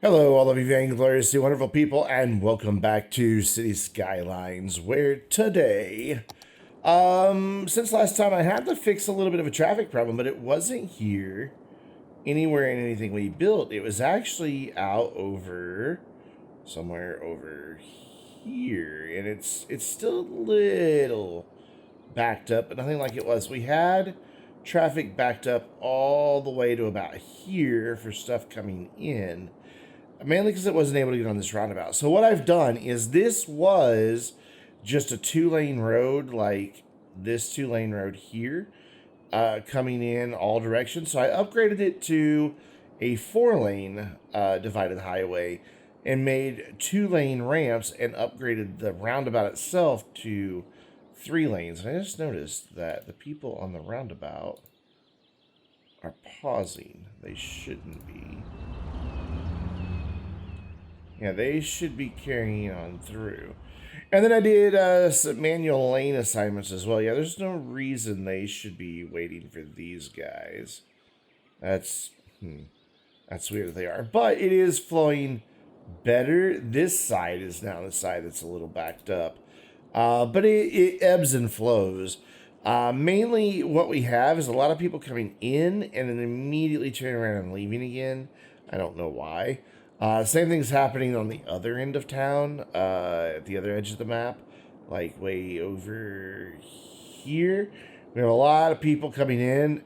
Hello, all of you Vainglorious, you wonderful people, and welcome back to City Skylines, where today, since last time I had to fix a little bit of a traffic problem, but it wasn't here anywhere in anything we built. It was actually out over somewhere over here, and it's still a little backed up, but nothing like it was. We had traffic backed up all the way to about here for stuff coming in, mainly because it wasn't able to get on this roundabout. So what I've done is this was just a two-lane road, like this two-lane road here, coming in all directions. So I upgraded it to a four-lane divided highway and made two-lane ramps and upgraded the roundabout itself to three lanes. And I just noticed that the people on the roundabout are pausing. They shouldn't be. Yeah, they should be carrying on through. And then I did some manual lane assignments as well. Yeah, there's no reason they should be waiting for these guys. That's that's weird that they are. But it is flowing better. This side is now the side that's a little backed up. But it ebbs and flows. Mainly what we have is a lot of people coming in and then immediately turning around and leaving again. I don't know why. Same thing's happening on the other end of town, at the other edge of the map, like way over here. We have a lot of people coming in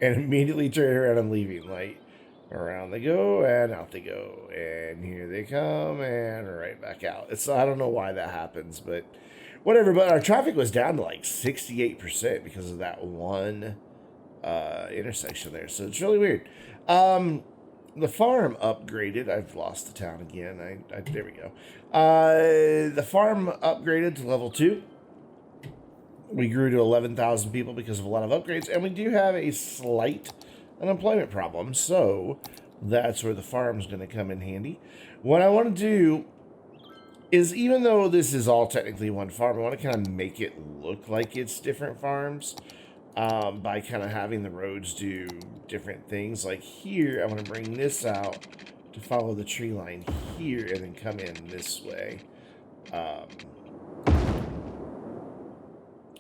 and immediately turning around and leaving. Like, around they go and out they go, and here they come and right back out. I don't know why that happens, but whatever. But our traffic was down to like 68% because of that one intersection there. So it's really weird. The farm upgraded. I've lost the town again. There we go. The farm upgraded to level 2. We grew to 11,000 people because of a lot of upgrades, and we do have a slight unemployment problem. So that's where the farm's going to come in handy. What I want to do is, even though this is all technically one farm, I want to kind of make it look like it's different farms. By kind of having the roads do different things. Like here, I'm going to bring this out to follow the tree line here and then come in this way.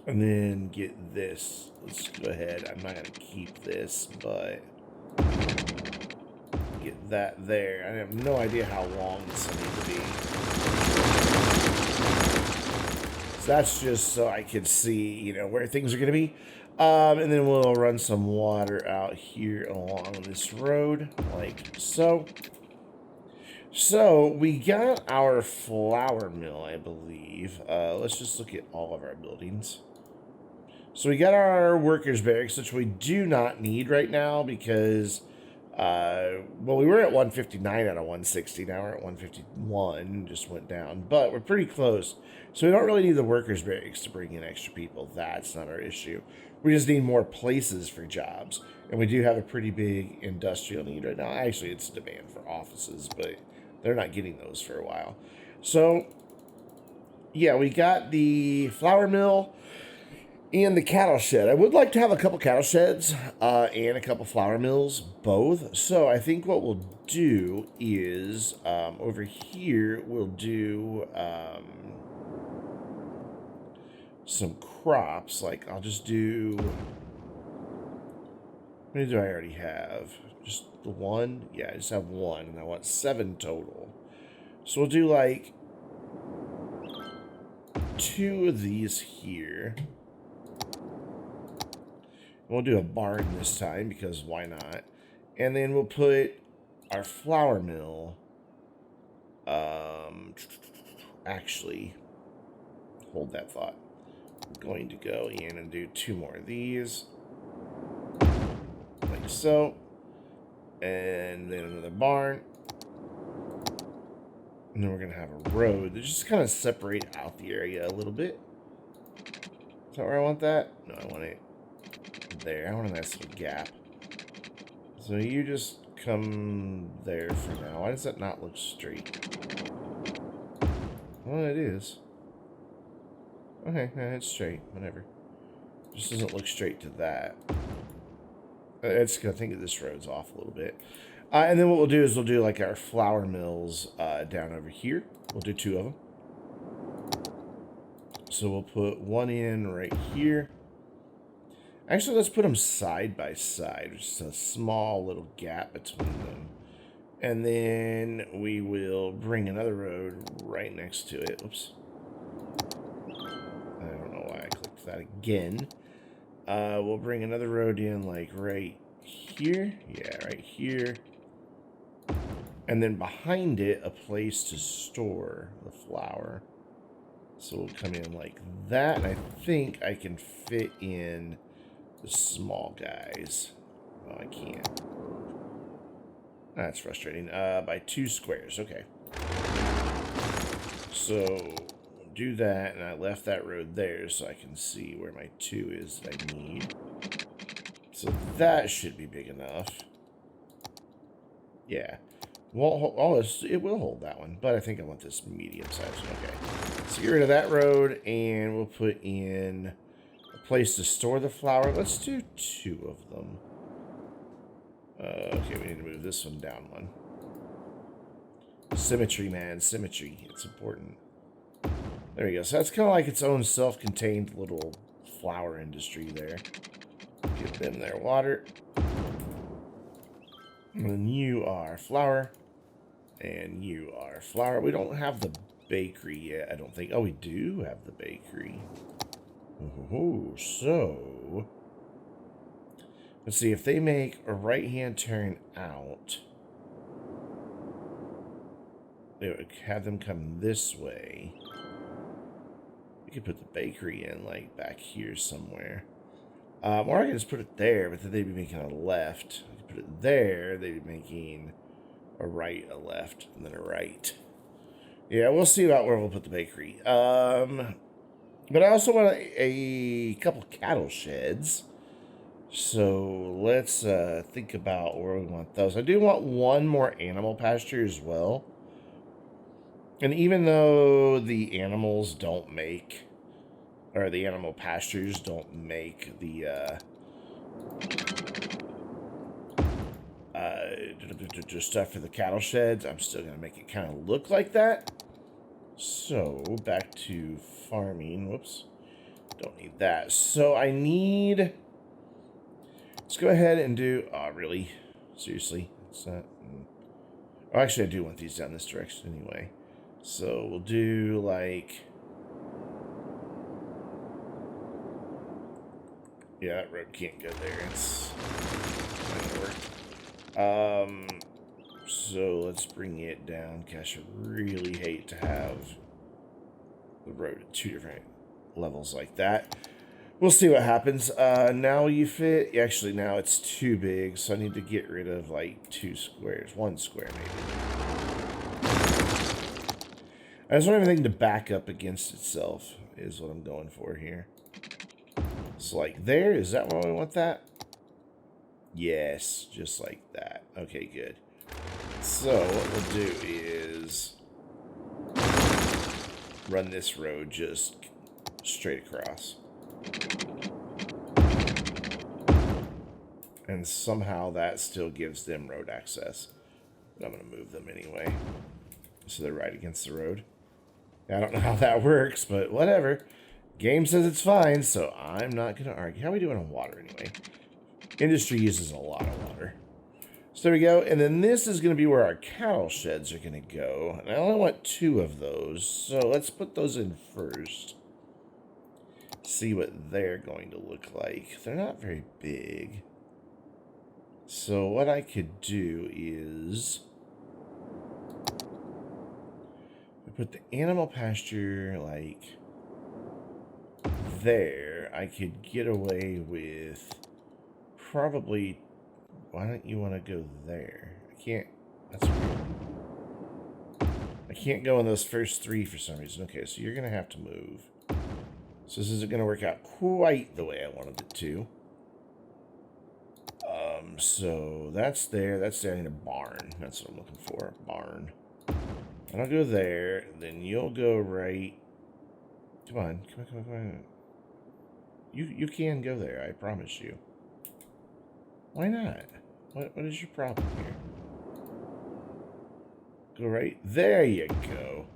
And then get this. Let's go ahead. I'm not going to keep this, but get that there. I have no idea how long this will need to be. So that's just so I can see, where things are going to be. And then we'll run some water out here along this road, like so. So we got our flour mill, I believe. Let's just look at all of our buildings. So we got our workers' barracks, which we do not need right now because, we were at 159 out of 160. Now we're at 151, just went down. But we're pretty close. So we don't really need the workers' barracks to bring in extra people. That's not our issue. We just need more places for jobs. And we do have a pretty big industrial need right now. Actually, it's demand for offices, but they're not getting those for a while. So, yeah, we got the flour mill and the cattle shed. I would like to have a couple cattle sheds and a couple flour mills, both. So I think what we'll do is over here, we'll do some crops. Like I'll just do, how many do I already have? Just the one? Yeah, I just have one, and I want 7 total. So we'll do like 2 of these here. We'll do a barn this time because why not? And then we'll put our flour mill. Actually, hold that thought. I'm going to go in and do 2 more of these. Like so. And then another barn. And then we're going to have a road that just kind of separate out the area a little bit. Is that where I want that? No, I want it there. I want a nice little gap. So you just come there for now. Why does that not look straight? Well, it is. Okay, it's straight. Whatever. Just doesn't look straight to that. I think this road's off a little bit. And then what we'll do is we'll do like our flour mills down over here. We'll do 2 of them. So we'll put one in right here. Actually, let's put them side by side. Just a small little gap between them. And then we will bring another road right next to it. Oops. I don't know why I clicked that again. We'll bring another road in like right here. Yeah, right here. And then behind it, a place to store the flour. So we'll come in like that. And I think I can fit in the small guys. Oh, I can't. That's frustrating. By 2 squares. Okay. So do that, and I left that road there so I can see where my 2 is that I need. So that should be big enough. Yeah. Well, it will hold that one, but I think I want this medium size. Okay. So get rid of that road, and we'll put in a place to store the flour. Let's do 2 of them. Okay, we need to move this one down one. Symmetry, man. Symmetry. It's important. There we go. So that's kind of like its own self-contained little flour industry there. Give them their water. And then you are flour. And you are flour. We don't have the bakery yet, I don't think. Oh, we do have the bakery. Oh, so... let's see, if they make a right-hand turn out, they would have them come this way. We could put the bakery in, like, back here somewhere. Or I could just put it there, but then they'd be making a left. I could put it there, they'd be making a right, a left, and then a right. Yeah, we'll see about where we'll put the bakery. But I also want a couple cattle sheds. So let's think about where we want those. I do want one more animal pasture as well. And even though the animals don't make, or the animal pastures don't make the stuff for the cattle sheds, I'm still going to make it kind of look like that. So back to farming. Whoops. Don't need that. So I need... let's go ahead and do... oh, really? Seriously? It's not... oh, actually, I do want these down this direction anyway. So we'll do, like... yeah, that road can't go there. It's not gonna work. So let's bring it down. Gosh, I really hate to have the road at 2 different levels like that. We'll see what happens. Now you fit. Actually, now it's too big, so I need to get rid of like 2 squares. 1 square, maybe. I just want everything to back up against itself, is what I'm going for here. So, like, there. Is that where we want that? Yes, just like that. Okay, good. So, what we'll do is run this road just straight across. And somehow that still gives them road access. But I'm going to move them anyway. So they're right against the road. I don't know how that works, but whatever. Game says it's fine, so I'm not going to argue. How are we doing on water anyway? Industry uses a lot of water. So there we go. And then this is going to be where our cattle sheds are going to go. And I only want 2 of those. So let's put those in first. See what they're going to look like. They're not very big. So what I could do is... put the animal pasture, like, there. I could get away with probably... why don't you want to go there? I can't... that's weird. I can't go in those first 3 for some reason. Okay, so you're going to have to move. So this isn't going to work out quite the way I wanted it to. So that's there. That's there. I need a barn. That's what I'm looking for. A barn. And I'll go there. Then you'll go right. Come on. Come on, come on, come on. You can go there. I promise you. Why not? What is your problem here? Go right there. You go.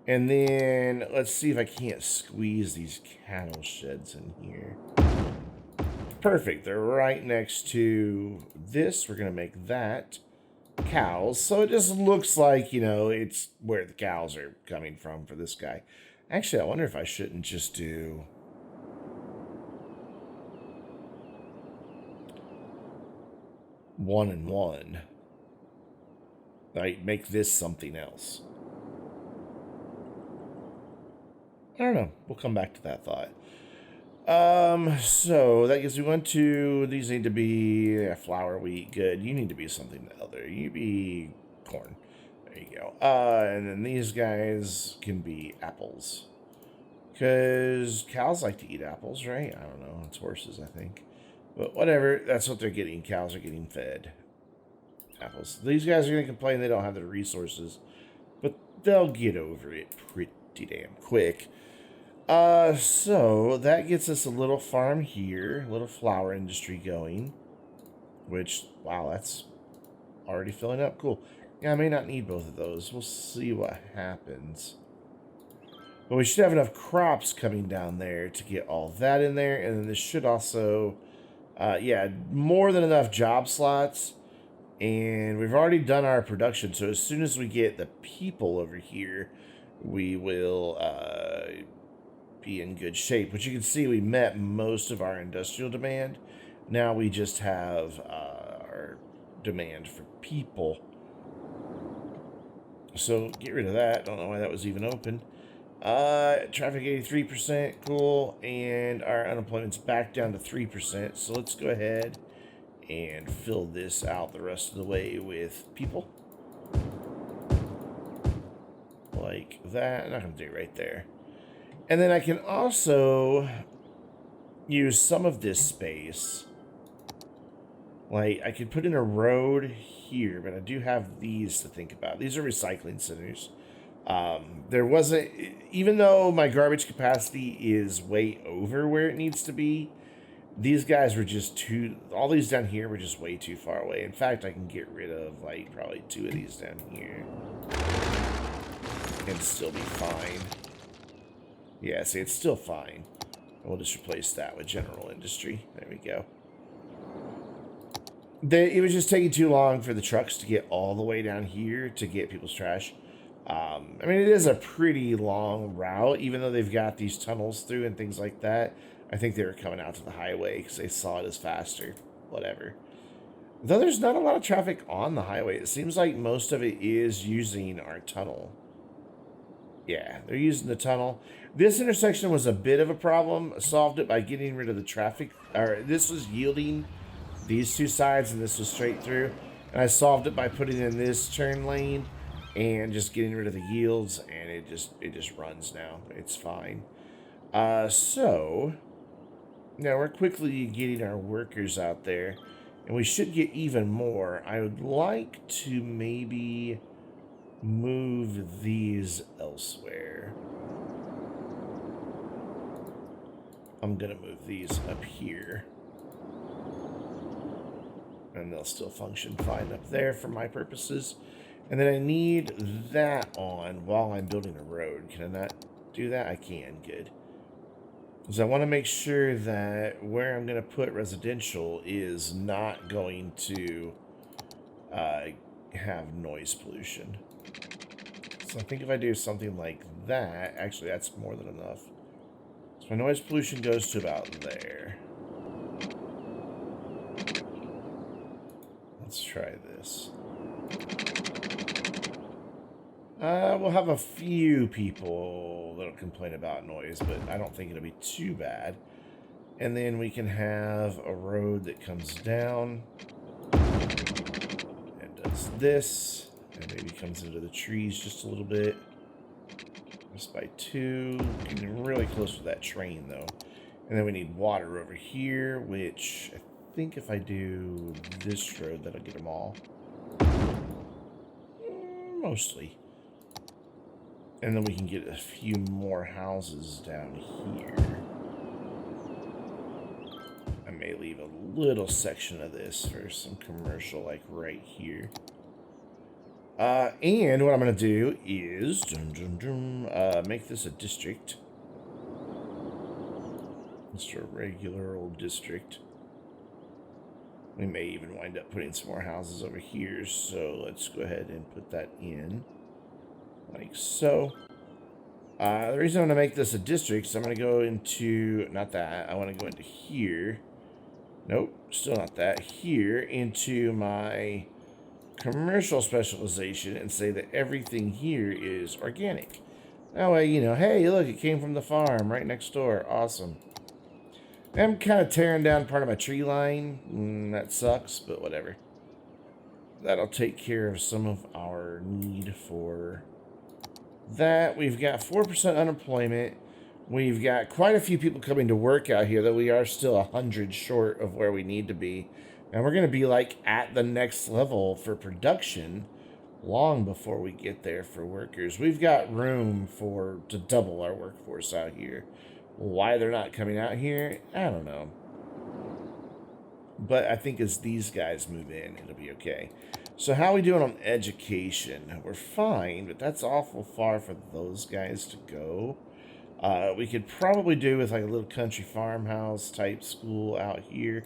And then let's see if I can't squeeze these cattle sheds in here. Perfect. They're right next to this. We're going to make that cows. So it just looks like, you know, it's where the cows are coming from for this guy. Actually, I wonder if I shouldn't just do... one and one. Like, make this something else. I don't know. We'll come back to that thought. So that gives me 1, 2. These need to be flour, wheat. Good. You need to be something other. You be corn. There you go. And then these guys can be apples. Because cows like to eat apples, right? I don't know. It's horses, I think. But whatever. That's what they're getting. Cows are getting fed apples. These guys are going to complain they don't have the resources. But they'll get over it pretty damn quick. So that gets us a little farm here, a little flower industry going, which, wow, that's already filling up. Cool. Yeah, I may not need both of those. We'll see what happens. But we should have enough crops coming down there to get all that in there. And then this should also, yeah, more than enough job slots. And we've already done our production. So as soon as we get the people over here, we will, be in good shape. But you can see we met most of our industrial demand. Now we just have our demand for people. So get rid of that. Don't know why that was even open. Traffic 83%, cool. And our unemployment's back down to 3%. So let's go ahead and fill this out the rest of the way with people. Like that. I'm not going to do it right there. And then I can also use some of this space. Like, I could put in a road here, but I do have these to think about. These are recycling centers. There wasn't, even though my garbage capacity is way over where it needs to be, these guys were just too, all these down here were just way too far away. In fact, I can get rid of, like, probably 2 of these down here and still be fine. Yeah, see, it's still fine. We'll just replace that with general industry. There we go. It was just taking too long for the trucks to get all the way down here to get people's trash. I mean, it is a pretty long route, even though they've got these tunnels through and things like that. I think they were coming out to the highway because they saw it as faster. Whatever. Though there's not a lot of traffic on the highway. It seems like most of it is using our tunnel. Yeah, they're using the tunnel. This intersection was a bit of a problem. Solved it by getting rid of the traffic. Or this was yielding these 2 sides, and this was straight through. And I solved it by putting in this turn lane and just getting rid of the yields, and it just runs now. It's fine. So now we're quickly getting our workers out there, and we should get even more. I would like to maybe move these elsewhere. I'm gonna move these up here, and they'll still function fine up there for my purposes. And then I need that on while I'm building a road. Can I not do that? I can. Good. Because I want to make sure that where I'm going to put residential is not going to have noise pollution. So I think if I do something like that, actually that's more than enough. So my noise pollution goes to about there. Let's try this. We'll have a few people that'll complain about noise, but I don't think it'll be too bad. And then we can have a road that comes down and does this, and maybe comes into the trees just a little bit. Just by 2. Getting really close to that train, though. And then we need water over here, which I think if I do this road, that'll get them all. Mostly. And then we can get a few more houses down here. I may leave a little section of this for some commercial, like right here. And what I'm going to do is make this a district. Just a regular old district. We may even wind up putting some more houses over here, so let's go ahead and put that in, like so. The reason I'm going to make this a district is I'm going to go into, not that, I want to go into here. Nope, still not that. Here, into my commercial specialization and say that everything here is organic. That way, you know, hey, look, it came from the farm right next door. Awesome. I'm kind of tearing down part of my tree line. That sucks, but whatever. That'll take care of some of our need for that. We've got 4% unemployment. We've got quite a few people coming to work out here, though we are still 100 short of where we need to be. And we're going to be like at the next level for production long before we get there for workers. We've got room to double our workforce out here. Why they're not coming out here, I don't know. But I think as these guys move in, it'll be okay. So how are we doing on education? We're fine, but that's awful far for those guys to go. We could probably do with like a little country farmhouse type school out here.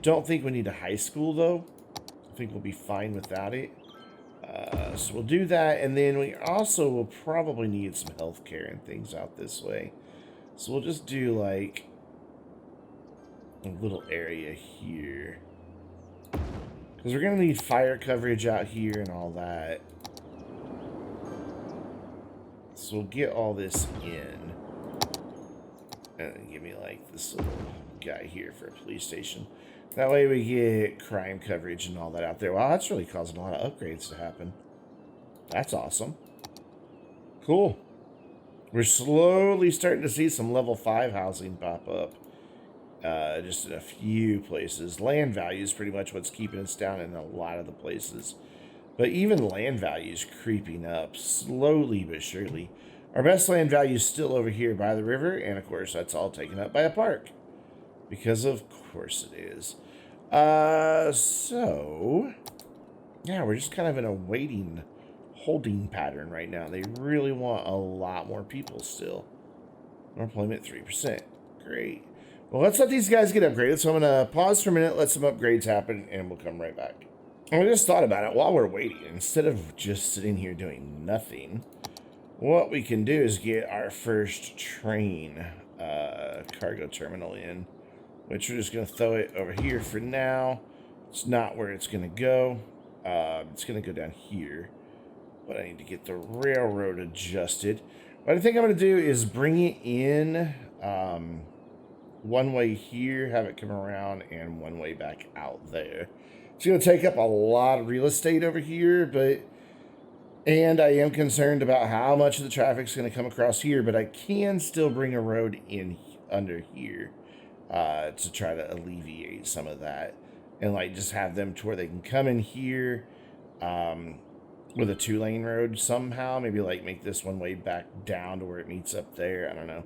Don't think we need a high school though. I think we'll be fine without it. So we'll do that, and then we also will probably need some healthcare and things out this way. So we'll just do like a little area here. Because we're going to need fire coverage out here and all that. So we'll get all this in. And then give me like this little guy here for a police station. That way we get crime coverage and all that out there. Wow, that's really causing a lot of upgrades to happen. That's awesome. Cool. We're slowly starting to see some level 5 housing pop up. Just in a few places. Land value is pretty much what's keeping us down in a lot of the places. But even land value is creeping up slowly but surely. Our best land value is still over here by the river. And of course, that's all taken up by a park. Because of course it is. So, yeah, we're just kind of in a holding pattern right now. They really want a lot more people still. Unemployment 3%. Great. Well, let's let these guys get upgraded. So I'm going to pause for a minute, let some upgrades happen, and we'll come right back. And I just thought about it while we're waiting. Instead of just sitting here doing nothing, what we can do is get our first train cargo terminal in, which we're just going to throw it over here for now. It's not where it's going to go. It's going to go down here. But I need to get the railroad adjusted. What I think I'm going to do is bring it in one way here, have it come around, and one way back out there. It's going to take up a lot of real estate over here, and I am concerned about how much of the traffic's going to come across here, but I can still bring a road in under here to try to alleviate some of that. And like just have them to where they can come in here with a 2-lane road somehow. Maybe like make this one way back down to where it meets up there. I don't know.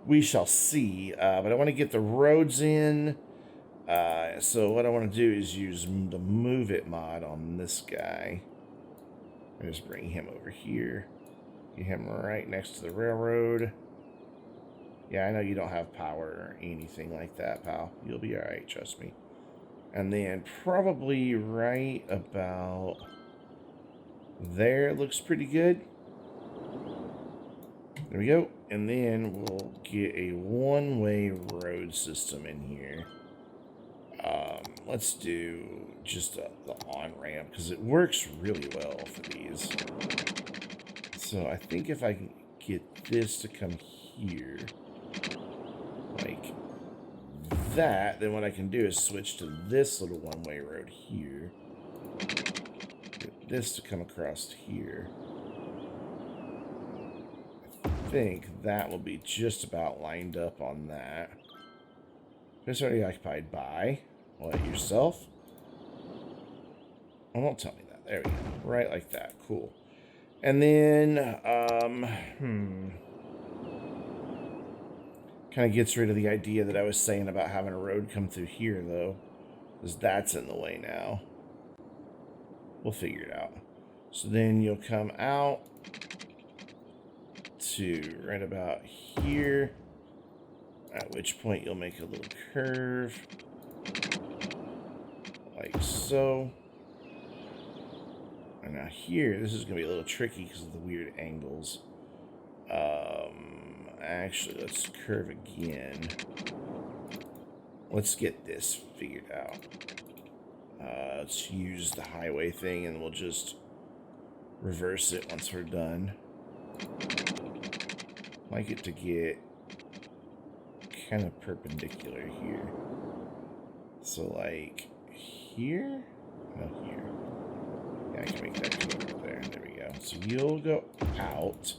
We shall see. But I want to get the roads in. So what I want to do is use the Move It mod on this guy. And just bring him over here. Get him right next to the railroad. Yeah, I know you don't have power or anything like that, pal. You'll be alright, trust me. And then probably right about there looks pretty good. There we go. And then we'll get a one-way road system in here. Let's do just the on-ramp because it works really well for these. So I think if I can get this to come here, like that, then what I can do is switch to this little one-way road here. Get this to come across here. I think that will be just about lined up on that. It's already occupied by what, yourself? Oh, don't tell me that. There we go. Right like that. Cool. And then, kind of gets rid of the idea that I was saying about having a road come through here, though. Because that's in the way now. We'll figure it out. So then you'll come out to right about here, at which point you'll make a little curve, like so. And now here, this is going to be a little tricky because of the weird angles. Actually, let's curve again. Let's get this figured out. Let's use the highway thing, and we'll just reverse it once we're done. I'd like it to get kind of perpendicular here. So, like, here? No, here. Yeah, I can make that go over there. There we go. So you'll go out.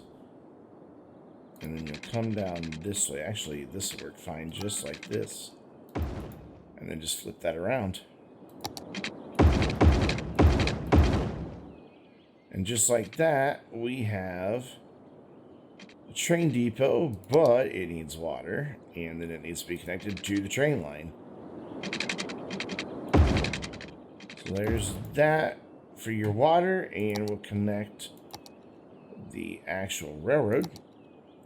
And then you'll come down this way. Actually, this will work fine just like this. And then just flip that around. And just like that, we have a train depot, but it needs water. And then it needs to be connected to the train line. So there's that for your water. And we'll connect the actual railroad.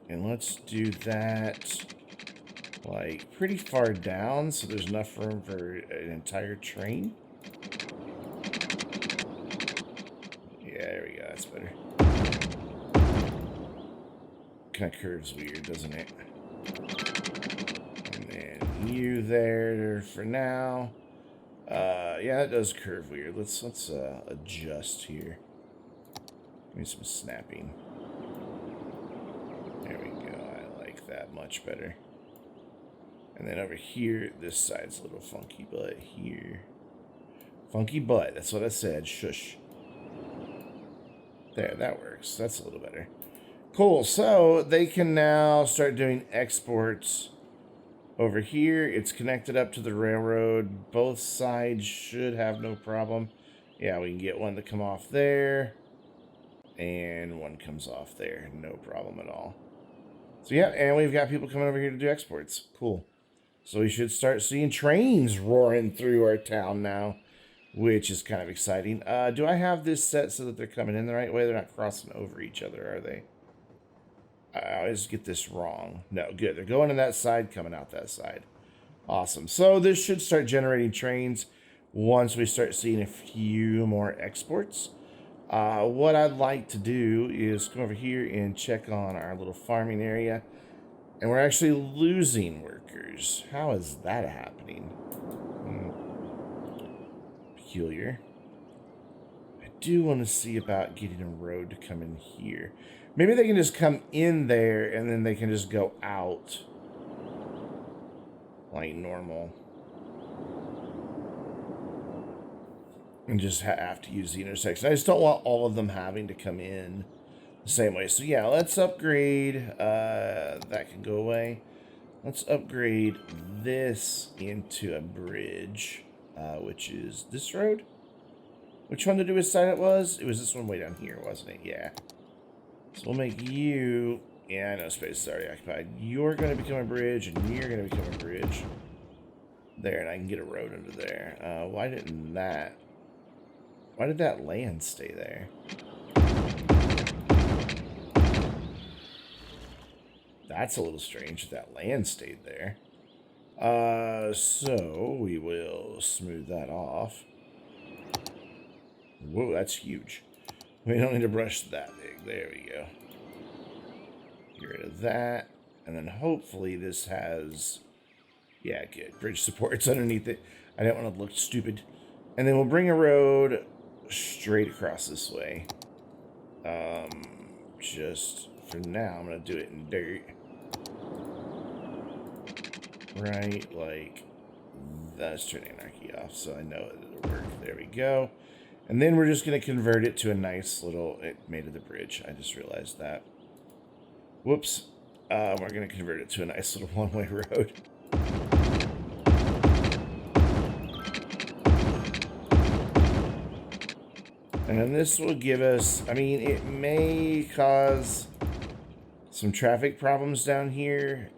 And let's do that, like, pretty far down, so there's enough room for an entire train. Yeah, there we go, that's better. Kind of curves weird, doesn't it? And then you there for now. Yeah, it does curve weird. Let's adjust here. Give me some snapping. There we go. I like that much better. And then over here, this side's a little funky butt here. Funky butt. That's what I said. Shush. There, that works. That's a little better. Cool. So they can now start doing exports over here. It's connected up to the railroad. Both sides should have no problem. Yeah, we can get one to come off there. And one comes off there. No problem at all. So yeah, and we've got people coming over here to do exports. Cool. So we should start seeing trains roaring through our town now, which is kind of exciting. Do I have this set so that they're coming in the right way? They're not crossing over each other, are they? I always get this wrong. No, good. They're going in that side, coming out that side. Awesome. So this should start generating trains once we start seeing a few more exports. What I'd like to do is come over here and check on our little farming area. And we're actually losing workers. How is that happening? Peculiar. I do want to see about getting a road to come in here. Maybe they can just come in there and then they can just go out like normal. And just have to use the intersection. I just don't want all of them having to come in the same way. So yeah, let's upgrade. That can go away. Let's upgrade this into a bridge, which is this road. Which one to do which side it was? It was this one way down here, wasn't it? Yeah. So we'll make you... Yeah, I know space is already occupied. You're going to become a bridge, and you're going to become a bridge. There, and I can get a road under there. Why didn't that... Why did that land stay there? That's a little strange that land stayed there. So we will smooth that off. Whoa, that's huge. We don't need to brush that big. There we go. Get rid of that. And then hopefully this has... Yeah, good. Bridge supports underneath it. I don't want to look stupid. And then we'll bring a road straight across this way. Just for now, I'm going to do it in dirt. Right, like, that's turning anarchy off, so I know it'll work. There we go. And then we're just going to convert it to a nice little, it made it the bridge. I just realized that. Whoops. We're going to convert it to a nice little one-way road. And then this will give us, I mean, it may cause some traffic problems down here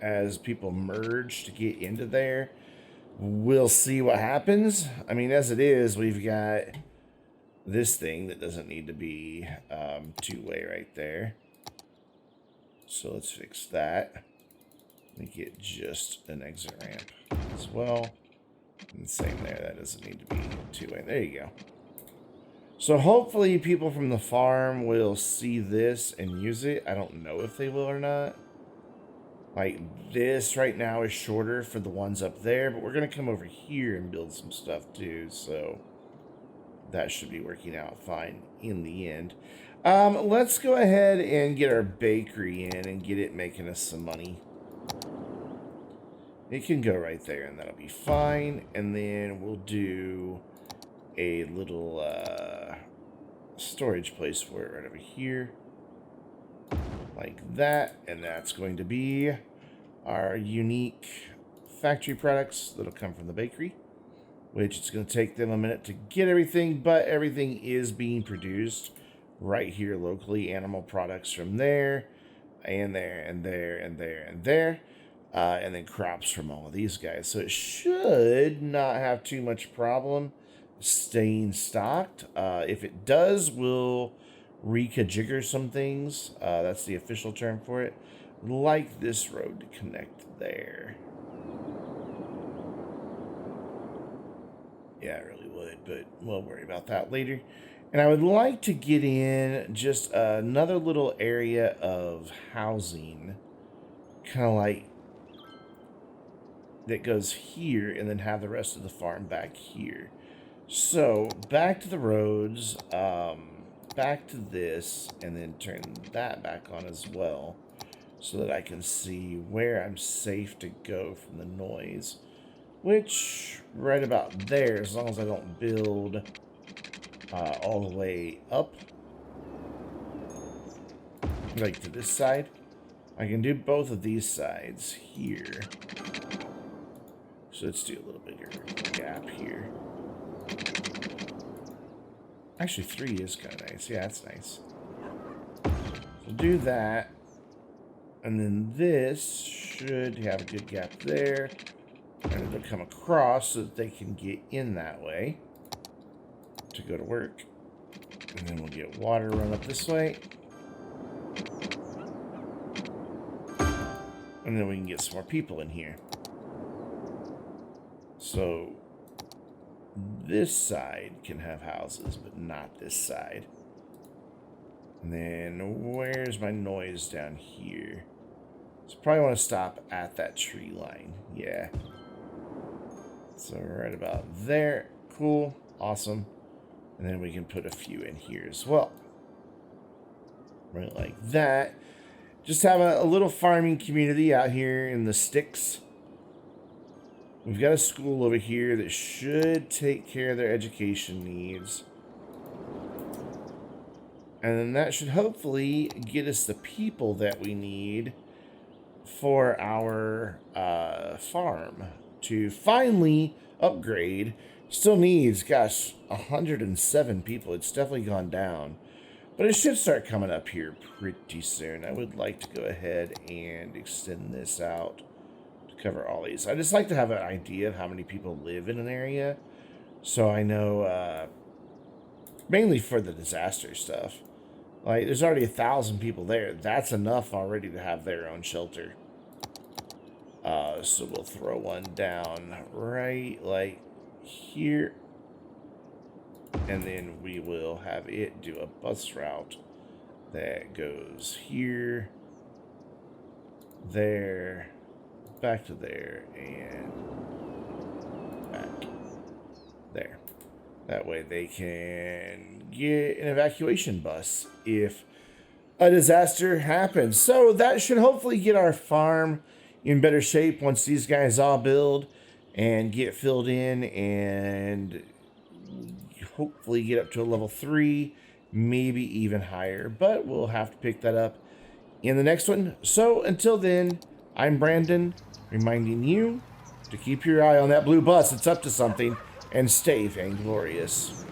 as people merge to get into there. We'll see what happens. I mean, as it is, we've got this thing that doesn't need to be two-way right there. So let's fix that. Make it just an exit ramp as well. And same there, that doesn't need to be two-way. There you go. So hopefully people from the farm will see this and use it. I don't know if they will or not. Like, this right now is shorter for the ones up there, but we're going to come over here and build some stuff too, so that should be working out fine in the end. Let's go ahead and get our bakery in and get it making us some money. It can go right there, and that'll be fine. And then we'll do a little storage place for it right over here. Like that. And that's going to be our unique factory products that'll come from the bakery, which it's going to take them a minute to get everything, but everything is being produced right here locally. Animal products from there, and there, and there, and there, and there. And then crops from all of these guys. So it should not have too much problem staying stocked. If it does, we'll recajigger some things. That's the official term for it. Like this road to connect there. Yeah, I really would, but we'll worry about that later. And I would like to get in just another little area of housing, kind of like that goes here, and then have the rest of the farm back here. So back to the roads, back to this, and then turn that back on as well, so that I can see where I'm safe to go from the noise. Which, right about there, as long as I don't build all the way up, like to this side, I can do both of these sides here. So let's do a little bigger gap here. Actually, 3 is kind of nice. Yeah, that's nice. So do that. And then this should have a good gap there. And it'll come across so that they can get in that way to go to work. And then we'll get water run up this way. And then we can get some more people in here. So this side can have houses, but not this side. And then where's my noise down here? So probably want to stop at that tree line. Yeah. So right about there. Cool. Awesome. And then we can put a few in here as well. Right like that. Just have a little farming community out here in the sticks. We've got a school over here that should take care of their education needs. And then that should hopefully get us the people that we need for our farm to finally upgrade. Still needs, gosh, 107 people. It's definitely gone down. But it should start coming up here pretty soon. I would like to go ahead and extend this out to cover all these. I just like to have an idea of how many people live in an area, so I know, mainly for the disaster stuff. Like, there's already 1,000 people there. That's enough already to have their own shelter. So we'll throw one down right like here. And then we will have it do a bus route that goes here, there, back to there, and back there. That way they can get an evacuation bus if a disaster happens. So that should hopefully get our farm in better shape once these guys all build and get filled in, and hopefully get up to a level 3, maybe even higher. But we'll have to pick that up in the next one. So until then, I'm Brandon, reminding you to keep your eye on that blue bus. It's up to something, and stay vainglorious.